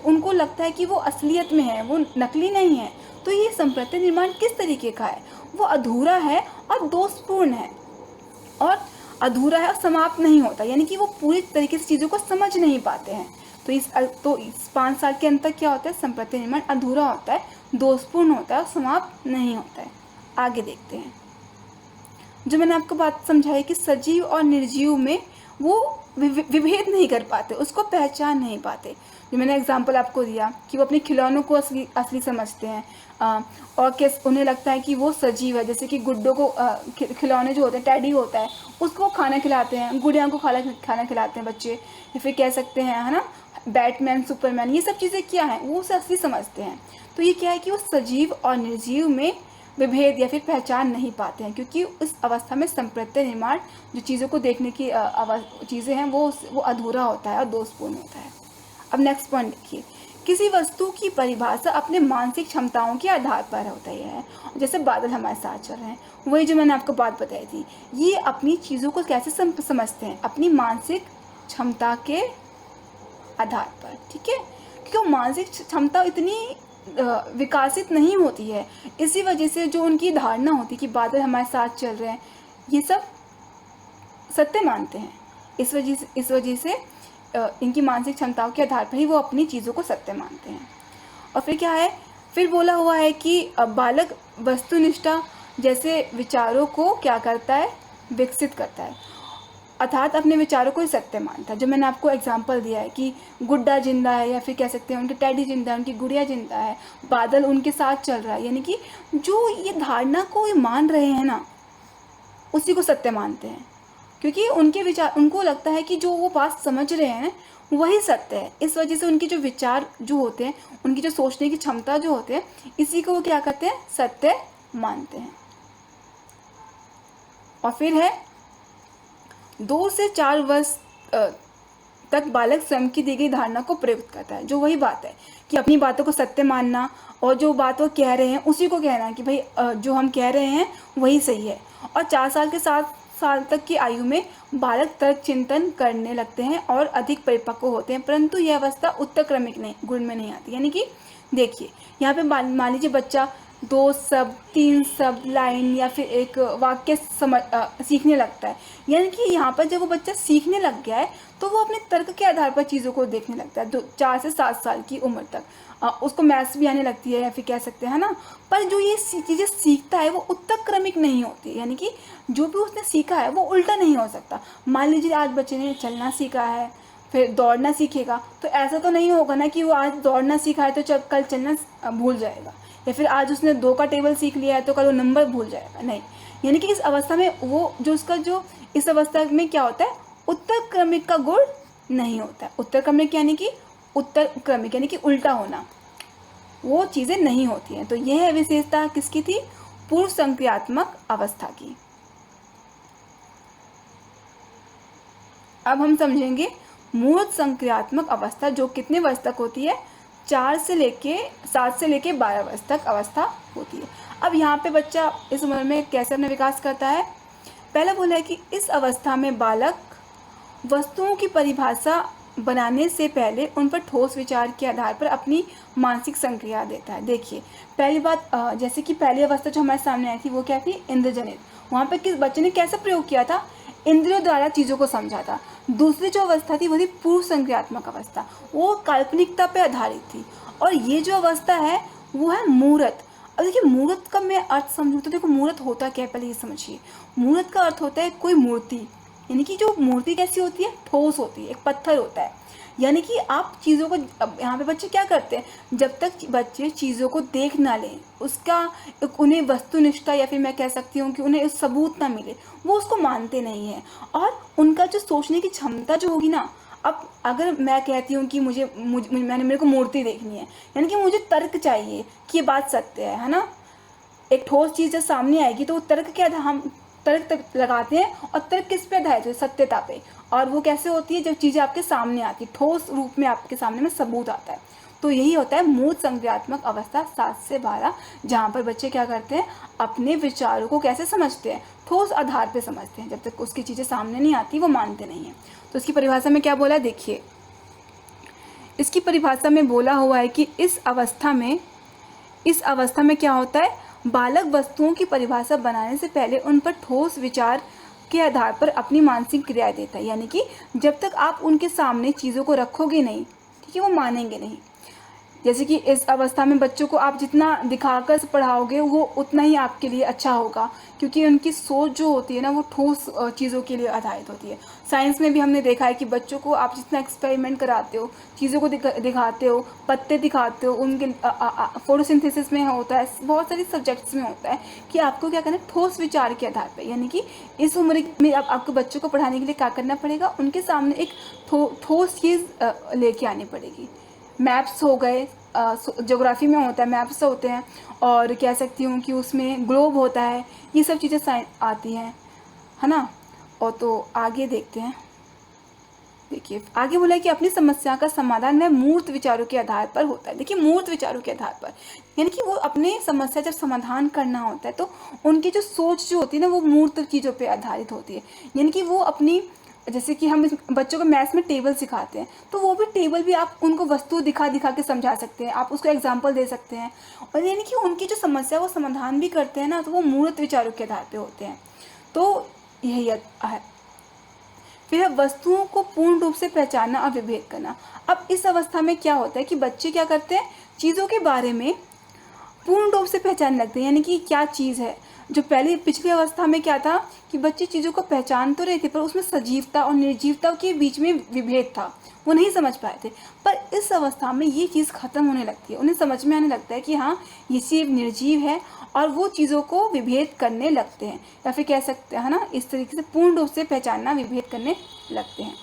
उनको लगता है कि वो असलियत में है, वो नकली नहीं है। तो ये संप्रत्यय निर्माण किस तरीके का है, वो अधूरा है और दोषपूर्ण है, और अधूरा है और समाप्त नहीं होता, यानी कि वो पूरी तरीके से चीज़ों को समझ नहीं पाते हैं। तो इस 5 साल के अंत तक क्या होता है, संप्रत्यय निर्माण अधूरा होता है, दोषपूर्ण होता है और समाप्त नहीं होता है। आगे देखते हैं, जो मैंने आपको बात समझाई कि सजीव और निर्जीव में वो विभेद नहीं कर पाते, उसको पहचान नहीं पाते। जो मैंने एग्जांपल आपको दिया कि वो अपने खिलौनों को असली समझते हैं, और उन्हें लगता है कि वो सजीव है। जैसे कि गुड्डों को खिलौने जो होते हैं, टैडी होता है, उसको खाना खिलाते हैं, गुड़िया को खाना खिलाते हैं बच्चे, या फिर कह सकते हैं है ना, बैटमैन, सुपरमैन, ये सब चीज़ें क्या हैं, वो उसे असली समझते हैं। तो ये क्या है कि वो सजीव और निर्जीव में विभेद या फिर पहचान नहीं पाते हैं, क्योंकि उस अवस्था में संप्रत्यय निर्माण जो चीज़ों को देखने की चीज़ें हैं वो अधूरा होता है और दोषपूर्ण होता है। अब नेक्स्ट पॉइंट देखिए, किसी वस्तु की परिभाषा अपने मानसिक क्षमताओं के आधार पर होता है। जैसे बादल हमारे साथ चल रहे हैं, वही जो मैंने आपको बात बताई थी, ये अपनी चीज़ों को कैसे समझते हैं, अपनी मानसिक क्षमता के आधार पर, ठीक है, क्योंकि मानसिक क्षमता इतनी विकसित नहीं होती है। इसी वजह से जो उनकी धारणा होती है कि बादल हमारे साथ चल रहे हैं, ये सब सत्य मानते हैं। इस वजह से इनकी मानसिक क्षमताओं के आधार पर ही वो अपनी चीज़ों को सत्य मानते हैं। और फिर क्या है, फिर बोला हुआ है कि बालक वस्तुनिष्ठा जैसे विचारों को क्या करता है, विकसित करता है। अर्थात अपने विचारों को ही सत्य मानता है। जो मैंने आपको एग्जाम्पल दिया है कि गुड्डा जिंदा है, या फिर कह सकते हैं उनके टैडी जिंदा है, उनकी गुड़िया जिंदा है, बादल उनके साथ चल रहा है, यानी कि जो ये धारणा को ये मान रहे हैं ना, उसी को सत्य मानते हैं, क्योंकि उनके विचार, उनको लगता है कि जो वो बात समझ रहे हैं वही सत्य है। इस वजह से उनके जो विचार जो होते हैं, उनकी जो सोचने की क्षमता जो होते हैं, इसी को वो क्या करते हैं, सत्य मानते हैं। और फिर है 2 से 4 वर्ष तक बालक स्वयं की दी गई धारणा को प्रयुक्त करता है। जो वही बात है कि अपनी बातों को सत्य मानना, और जो बात वो कह रहे हैं उसी को कहना कि भाई जो हम कह रहे हैं वही सही है। और 4 साल के 7 साल तक की आयु में बालक तर्क चिंतन करने लगते हैं और अधिक परिपक्व होते हैं, परंतु यह अवस्था उत्तर क्रमिक नहीं, गुण में नहीं आती। यानी कि देखिए यहाँ पे मान लीजिए बच्चा 2 शब्द, 3 शब्द, लाइन या फिर एक वाक्य सीखने लगता है, यानी कि यहाँ पर जब वो बच्चा सीखने लग गया है तो वो अपने तर्क के आधार पर चीज़ों को देखने लगता है। 4 से 7 साल की उम्र तक उसको मैथ्स भी आने लगती है, या फिर कह सकते हैं ना। पर जो ये चीज़ें सीखता है वो उत्तर क्रमिक नहीं होती, यानी कि जो भी उसने सीखा है वो उल्टा नहीं हो सकता। मान लीजिए आज बच्चे ने चलना सीखा है, फिर दौड़ना सीखेगा, तो ऐसा तो नहीं होगा ना कि वो आज दौड़ना सीखा है तो कल चलना भूल जाएगा, या फिर आज उसने 2 का टेबल सीख लिया है तो कल वो नंबर भूल जाएगा, नहीं। यानी कि इस अवस्था में वो जो उसका जो इस अवस्था में क्या होता है, उत्तर क्रमिक का गुण नहीं होता है। उत्तर क्रमिक यानी कि उल्टा होना, वो चीज़ें नहीं होती हैं। तो यह विशेषता किसकी थी, पूर्व संक्रियात्मक अवस्था की। अब हम समझेंगे मूर्त संक्रियात्मक अवस्था, जो कितने वर्ष तक होती है, 7 से लेके 12 वर्ष तक अवस्था होती है। अब यहाँ पे बच्चा इस उम्र में कैसे अपना विकास करता है, पहले बोला है कि इस अवस्था में बालक वस्तुओं की परिभाषा बनाने से पहले उन पर ठोस विचार के आधार पर अपनी मानसिक संक्रिया देता है। देखिए पहली बात, जैसे कि पहली अवस्था जो हमारे सामने आई थी वो क्या थी, इंद्रजनित। वहाँ पे किस बच्चे ने कैसे प्रयोग किया था, इंद्रियों द्वारा चीज़ों को समझा था। दूसरी जो अवस्था थी वो थी पूर्व संक्रियात्मक अवस्था, वो काल्पनिकता पे आधारित थी। और ये जो अवस्था है वो है मूर्त। अब देखिए मूर्त का मैं अर्थ समझूँ तो देखो मूर्त होता क्या है, पहले ये समझिए। मूर्त का अर्थ होता है कोई मूर्ति, यानी कि जो मूर्ति कैसी होती है, ठोस होती है, एक पत्थर होता है। यानी कि आप चीज़ों को, यहाँ पे बच्चे क्या करते हैं, जब तक बच्चे चीज़ों को देख ना लें, उसका उन्हें वस्तुनिष्ठता या फिर मैं कह सकती हूँ कि उन्हें सबूत ना मिले, वो उसको मानते नहीं हैं। और उनका जो सोचने की क्षमता जो होगी ना, अब अगर मैं कहती हूँ कि मेरे को मूर्ति देखनी है, यानी कि मुझे तर्क चाहिए कि ये बात सत्य है ना। एक ठोस चीज़ जब सामने आएगी तो तर्क के आधार हम तर्क लगाते हैं, और तर्क किस पे आधारित है, सत्यता पे। और वो कैसे होती है, जब चीज़ें आपके सामने आती है, ठोस रूप में आपके सामने में सबूत आता है। तो यही होता है मूर्त संक्रियात्मक अवस्था 7 से 12, जहाँ पर बच्चे क्या करते हैं, अपने विचारों को कैसे समझते हैं, ठोस आधार पे समझते हैं। जब तक उसकी चीज़ें सामने नहीं आती वो मानते नहीं हैं। तो इसकी परिभाषा में क्या बोला है, देखिए इसकी परिभाषा में बोला हुआ है कि इस अवस्था में क्या होता है, बालक वस्तुओं की परिभाषा बनाने से पहले उन पर ठोस विचार के आधार पर अपनी मानसिक क्रिया देता है। यानी कि जब तक आप उनके सामने चीज़ों को रखोगे नहीं, ठीक है, वो मानेंगे नहीं। जैसे कि इस अवस्था में बच्चों को आप जितना दिखाकर पढ़ाओगे वो उतना ही आपके लिए अच्छा होगा, क्योंकि उनकी सोच जो होती है ना वो ठोस चीज़ों के लिए आधारित होती है। साइंस में भी हमने देखा है कि बच्चों को आप जितना एक्सपेरिमेंट कराते हो, चीज़ों को दिखाते हो, पत्ते दिखाते हो, उनके फोटोसिंथेसिस में होता है, बहुत सारी सब्जेक्ट्स में होता है कि आपको क्या करना है, ठोस विचार के आधार पर। यानी कि इस उम्र में अब आपको बच्चों को पढ़ाने के लिए क्या करना पड़ेगा, उनके सामने एक ठोस चीज़ लेके आनी पड़ेगी। मैप्स हो गए, ज्योग्राफी में होता है, मैप्स होते हैं, और कह सकती हूँ कि उसमें ग्लोब होता है, ये सब चीज़ें साइंस आती हैं, है ना। और तो आगे देखते हैं, देखिए आगे बोला है कि अपनी समस्या का समाधान वह मूर्त विचारों के आधार पर होता है। देखिए मूर्त विचारों के आधार पर, यानी कि वो अपने समस्या जब समाधान करना होता है तो उनकी जो सोच जो होती है ना वो मूर्त चीज़ों पर आधारित होती है। यानी कि वो अपनी, जैसे कि हम बच्चों को मैथ्स में टेबल सिखाते हैं तो वो भी टेबल भी आप उनको वस्तु दिखा के समझा सकते हैं, आप उसको एग्जांपल दे सकते हैं। और यानी कि उनकी जो समस्या वो समाधान भी करते हैं ना, तो वो मूर्त विचारों के आधार पे होते हैं। तो यही है। फिर वस्तुओं को पूर्ण रूप से पहचानना और विभेद करना। अब इस अवस्था में क्या होता है कि बच्चे क्या करते हैं, चीज़ों के बारे में पूर्ण रूप से पहचानने लगते हैं, यानी कि क्या चीज़ है। जो पिछली अवस्था में क्या था कि कि बच्चे चीज़ों को पहचान तो रहे थे, पर उसमें सजीवता और निर्जीवता के बीच में विभेद था, वो नहीं समझ पाए थे। पर इस अवस्था में ये चीज़ खत्म होने लगती है, उन्हें समझ में आने लगता है कि हाँ, ये चीज़ निर्जीव है, और वो चीज़ों को विभेद करने लगते हैं, या फिर कह सकते हैं ना, इस तरीके से पूर्ण रूप से पहचानना, विभेद करने लगते हैं।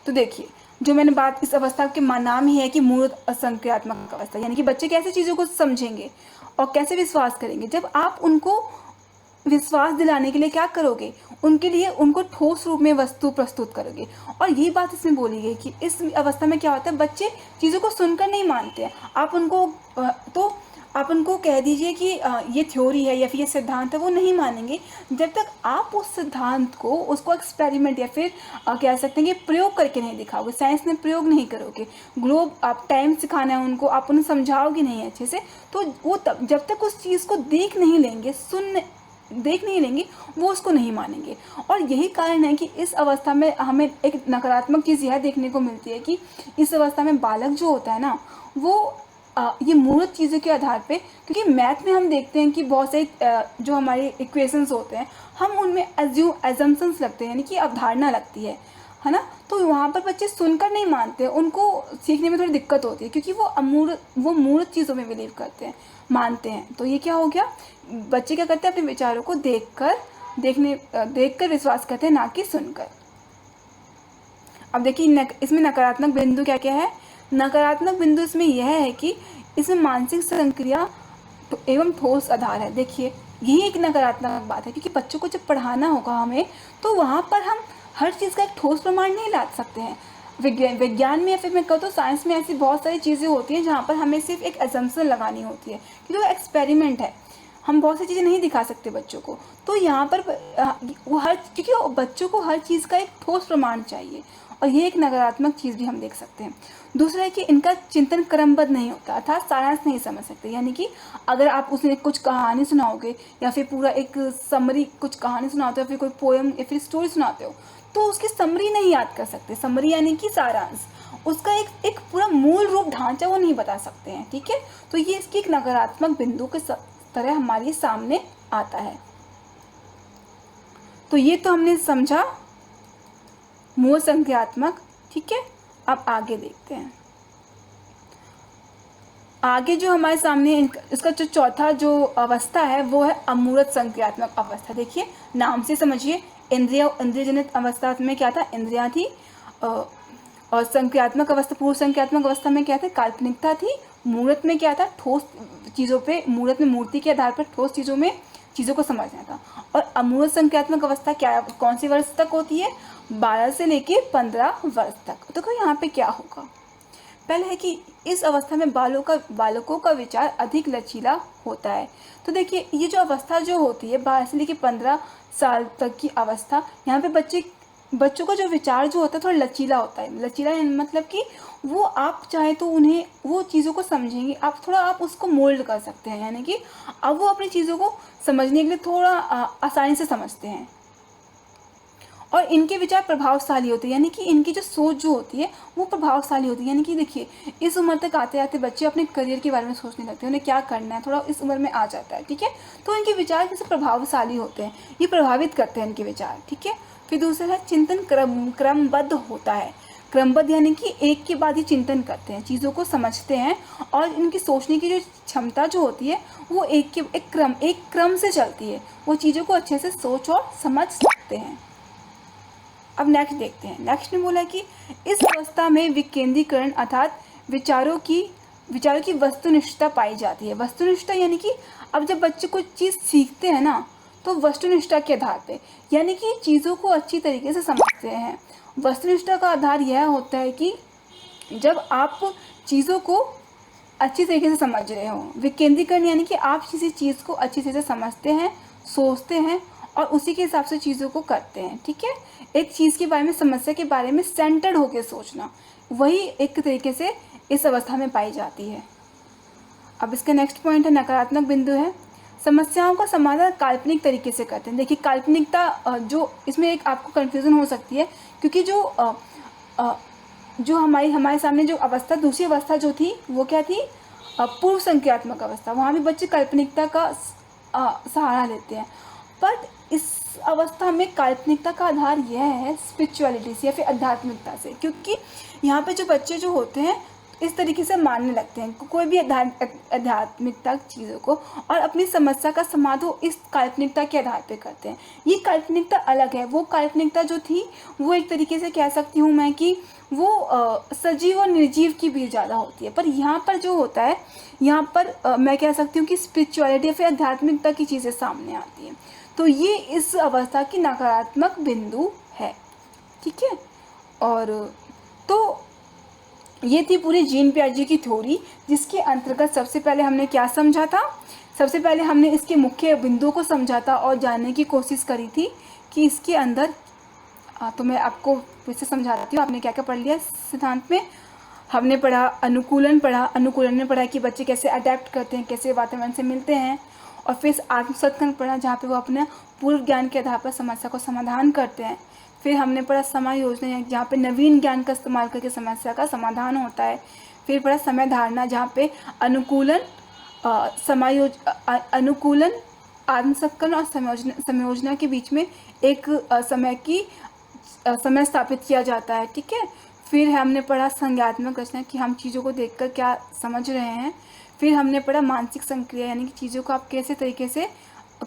तो देखिए, जो मैंने बात, इस अवस्था के नाम ही है कि मूर्त असंक्रियात्मक अवस्था, यानी कि बच्चे कैसे चीज़ों को समझेंगे और कैसे विश्वास करेंगे। जब आप उनको विश्वास दिलाने के लिए क्या करोगे, उनके लिए उनको ठोस रूप में वस्तु प्रस्तुत करोगे। और यही बात इसमें बोली गई कि इस अवस्था में क्या होता है, बच्चे चीज़ों को सुनकर नहीं मानते हैं। आप उनको कह दीजिए कि ये थ्योरी है या फिर ये सिद्धांत है, वो नहीं मानेंगे जब तक आप उस सिद्धांत को, उसको एक्सपेरिमेंट या फिर कह सकते हैं कि प्रयोग करके नहीं दिखाओगे, साइंस में प्रयोग नहीं करोगे। ग्लोब आप टाइम सिखाना है उनको, आप उन्हें समझाओगे नहीं अच्छे से, तो वो तब जब तक उस चीज़ को देख नहीं लेंगे, वो उसको नहीं मानेंगे। और यही कारण है कि इस अवस्था में हमें एक नकारात्मक चीज़ यह देखने को मिलती है कि इस अवस्था में बालक जो होता है ना, वो ये मूर्त चीज़ों के आधार पे, क्योंकि मैथ में हम देखते हैं कि बहुत सारे जो हमारे इक्वेशंस होते हैं, हम उनमें एजम्पशंस लगते हैं, यानी कि अवधारणा लगती है ना। तो वहाँ पर बच्चे सुनकर नहीं मानते, उनको सीखने में थोड़ी दिक्कत होती है, क्योंकि वो मूर्त चीज़ों में बिलीव करते हैं, मानते हैं। तो ये क्या हो गया, बच्चे क्या करते हैं, अपने विचारों को देखकर विश्वास करते हैं, ना कि सुनकर। अब देखिए, इसमें नकारात्मक बिंदु क्या क्या है। नकारात्मक बिंदु इसमें यह है कि इसमें मानसिक संक्रिया एवं ठोस आधार है। देखिए, यही एक नकारात्मक बात है, क्योंकि बच्चों को जब पढ़ाना होगा हमें, तो वहाँ पर हम हर चीज़ का एक ठोस प्रमाण नहीं ला सकते हैं। विज्ञान में या फिर मैं कहूँ तो साइंस में ऐसी बहुत सारी चीज़ें होती हैं जहाँ पर हमें सिर्फ एक एजम्पशन लगानी होती है, क्योंकि वो एक्सपेरिमेंट है, हम बहुत सी चीज़ें नहीं दिखा सकते बच्चों को। तो यहाँ पर क्योंकि बच्चों को हर चीज़ का एक ठोस प्रमाण चाहिए, और ये एक नकारात्मक चीज़ भी हम देख सकते हैं। दूसरा है कि इनका चिंतन क्रमबद्ध नहीं होता, अर्थात सारांश नहीं समझ सकते। यानी कि अगर आप उसने कुछ कहानी सुनाओगे, या फिर पूरा एक समरी कुछ कहानी सुनाते हो, या फिर कोई पोएम या फिर स्टोरी सुनाते हो, तो उसकी समरी नहीं याद कर सकते। समरी यानी कि सारांश, उसका एक पूरा मूल रूप ढांचा वो नहीं बता सकते हैं, ठीक है। तो ये इसकी एक नकारात्मक बिंदु के तरह हमारे सामने आता है। तो ये तो हमने समझा मूल संख्यात्मक, ठीक है। अब आगे देखते हैं। आगे जो हमारे सामने इसका जो चौथा जो अवस्था है, वो है अमूर्त संक्रियात्मक अवस्था। देखिए, नाम से समझिए, इंद्रिय जनित अवस्था में क्या था, इंद्रियां थी, और संक्रियात्मक अवस्था, पूर्व संक्रियात्मक अवस्था में क्या था, काल्पनिकता थी। मूर्त में क्या था, ठोस चीज़ों पे, मूर्त में मूर्ति के आधार पर ठोस चीज़ों में चीज़ों को समझना था। और अमूर्त संक्रियात्मक अवस्था क्या, कौन सी वर्ष तक होती है, 12 से लेके 15 वर्ष तक। तो यहाँ पे क्या होगा, पहले है कि इस अवस्था में बालकों का विचार अधिक लचीला होता है। तो देखिए, ये जो अवस्था जो होती है 12 से लेके 15 साल तक की अवस्था, यहाँ पे बच्चों का जो विचार जो होता है थोड़ा लचीला होता है। लचीला मतलब कि वो आप चाहे तो उन्हें वो चीज़ों को समझेंगे, आप उसको मोल्ड कर सकते हैं, यानी कि अब वो अपनी चीज़ों को समझने के लिए थोड़ा आसानी से समझते हैं। और इनके विचार प्रभावशाली होते हैं, यानी कि इनकी जो सोच जो होती है वो प्रभावशाली होती है। यानी कि देखिए, इस उम्र तक आते आते बच्चे अपने करियर के बारे में सोचने लगते हैं, उन्हें क्या करना है, थोड़ा इस उम्र में आ जाता है, ठीक है। तो इनके विचार जैसे प्रभावशाली होते हैं, ये प्रभावित करते हैं इनके विचार, ठीक है। फिर दूसरा है चिंतन क्रमबद्ध होता है। क्रमबद्ध यानी कि एक के बाद ही चिंतन करते हैं, चीज़ों को समझते हैं, और इनकी सोचने की जो क्षमता जो होती है वो एक क्रम से चलती है, वो चीज़ों को अच्छे से सोच और समझ सकते हैं। अब नेक्स्ट देखते हैं। नेक्स्ट में बोला कि इस अवस्था में विकेंद्रीकरण अर्थात विचारों की वस्तुनिष्ठता पाई जाती है। वस्तुनिष्ठता यानी कि अब जब बच्चे कोई चीज़ सीखते हैं ना, तो वस्तुनिष्ठता के आधार पे, यानी कि चीज़ों को अच्छी तरीके से समझते हैं। वस्तुनिष्ठता का आधार यह होता है कि जब आप चीज़ों को अच्छी तरीके से समझ रहे हो। विकेंद्रीकरण यानी कि आप किसी चीज़ को अच्छी तरह से समझते हैं, सोचते हैं, और उसी के हिसाब से चीज़ों को करते हैं, ठीक है। एक चीज़ के बारे में, समस्या के बारे में सेंटर्ड होकर सोचना, वही एक तरीके से इस अवस्था में पाई जाती है। अब इसका नेक्स्ट पॉइंट है नकारात्मक बिंदु है, समस्याओं का समाधान काल्पनिक तरीके से करते हैं। देखिए, काल्पनिकता जो इसमें एक आपको कन्फ्यूज़न हो सकती है, क्योंकि जो हमारे सामने जो अवस्था, दूसरी अवस्था जो थी वो क्या थी, पूर्व संक्रियात्मक अवस्था। वहाँ भी बच्चे काल्पनिकता का सहारा लेते हैं। बट इस अवस्था में काल्पनिकता का आधार यह है स्पिरिचुअलिटी से या फिर आध्यात्मिकता से, क्योंकि यहाँ पे जो बच्चे जो होते हैं इस तरीके से मानने लगते हैं कोई भी आध्यात्मिकता चीज़ों को, और अपनी समस्या का समाधान इस काल्पनिकता के आधार पे करते हैं। ये काल्पनिकता अलग है। वो काल्पनिकता जो थी वो एक तरीके से कह सकती हूँ मैं कि वो सजीव और निर्जीव की भी ज़्यादा होती है। पर यहाँ पर जो होता है, यहाँ पर मैं कह सकती हूँ कि स्पिरिचुअलिटी या फिर आध्यात्मिकता की चीज़ें सामने आती हैं। तो ये इस अवस्था की नकारात्मक बिंदु है, ठीक है। और तो ये थी पूरी जीन पियाजे की थ्योरी, जिसके अंतर्गत सबसे पहले हमने क्या समझा था, सबसे पहले हमने इसके मुख्य बिंदुओं को समझा था और जानने की कोशिश करी थी कि इसके अंदर तो मैं आपको फिर से समझाती हूँ। आपने क्या क्या पढ़ लिया सिद्धांत में। हमने पढ़ा अनुकूलन, अनुकूलन में पढ़ा कि बच्चे कैसे अडेप्ट करते हैं, कैसे वातावरण से मिलते हैं। और फिर आत्मसत्कर्म पढ़ा, जहाँ पे वो अपने पूर्व ज्ञान के आधार पर समस्या को समाधान करते हैं। फिर हमने पढ़ा समय योजना, जहाँ पे नवीन ज्ञान का इस्तेमाल करके समस्या का समाधान होता है। फिर पढ़ा समय धारणा, जहाँ पे अनुकूलन, अनुकूलन, आत्मसत्कर्म और समयोजना के बीच में एक समय स्थापित किया जाता है, ठीक है। फिर हमने पढ़ा संज्ञात्मक रचना कि हम चीज़ों को देखकर क्या समझ रहे हैं। फिर हमने पढ़ा मानसिक संक्रिया, यानी कि चीज़ों को आप कैसे तरीके से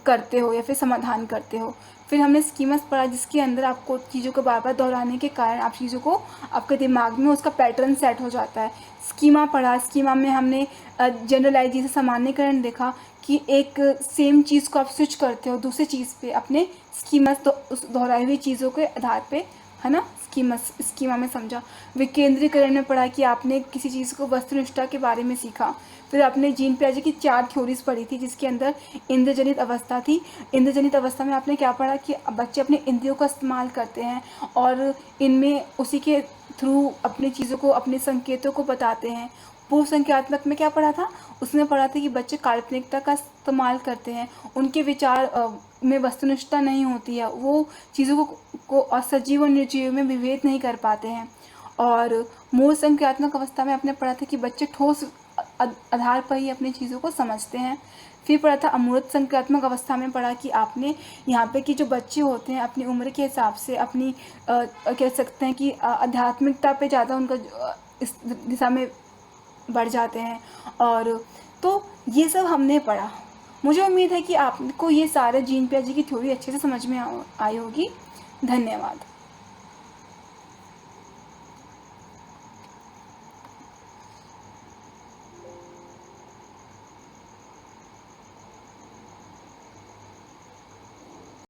करते हो या फिर समाधान करते हो। फिर हमने स्कीमस पढ़ा, जिसके अंदर आपको चीज़ों को बार बार दोहराने के कारण आप चीज़ों को आपके दिमाग में उसका पैटर्न सेट हो जाता है। स्कीमा पढ़ा, स्कीमा में हमने जनरलाइजेशन, सामान्यकरण देखा कि एक सेम चीज़ को आप स्विच करते हो दूसरी चीज़ पे अपने स्कीमस, तो उस दोहराई हुई चीज़ों के आधार पे, है ना। स्कीमा में समझा। विकेंद्रीकरण में पढ़ा कि आपने किसी चीज़ को वस्तुनिष्ठता के बारे में सीखा। फिर आपने जीन पियाजे की 4 थ्योरीज पढ़ी थी, जिसके अंदर इंद्रजनित अवस्था थी। इंद्रजनित अवस्था में आपने क्या पढ़ा कि बच्चे अपने इंद्रियों का इस्तेमाल करते हैं और इनमें उसी के थ्रू अपनी चीज़ों को, अपने संकेतों को बताते हैं। पूर्व संख्यात्मक में क्या पढ़ा था, उसमें पढ़ा था कि बच्चे काल्पनिकता का इस्तेमाल करते हैं, उनके विचार में वस्तुनिष्ठता नहीं होती है, वो चीज़ों को असजीव और निर्जीव में विभेद नहीं कर पाते हैं। और मूल संख्यात्मक अवस्था में आपने पढ़ा था कि बच्चे ठोस आधार पर ही अपनी चीज़ों को समझते हैं। फिर पढ़ा था अमूर्त संख्यात्मक अवस्था में पढ़ा कि आपने यहाँ पे कि जो बच्चे होते हैं अपनी उम्र के हिसाब से अपनी कह सकते हैं कि आध्यात्मिकता पे ज़्यादा उनका इस दिशा में बढ़ जाते हैं। और तो ये सब हमने पढ़ा। मुझे उम्मीद है कि आपको ये सारे जीन पियाजे की थ्योरी अच्छे से समझ में आई होगी। धन्यवाद।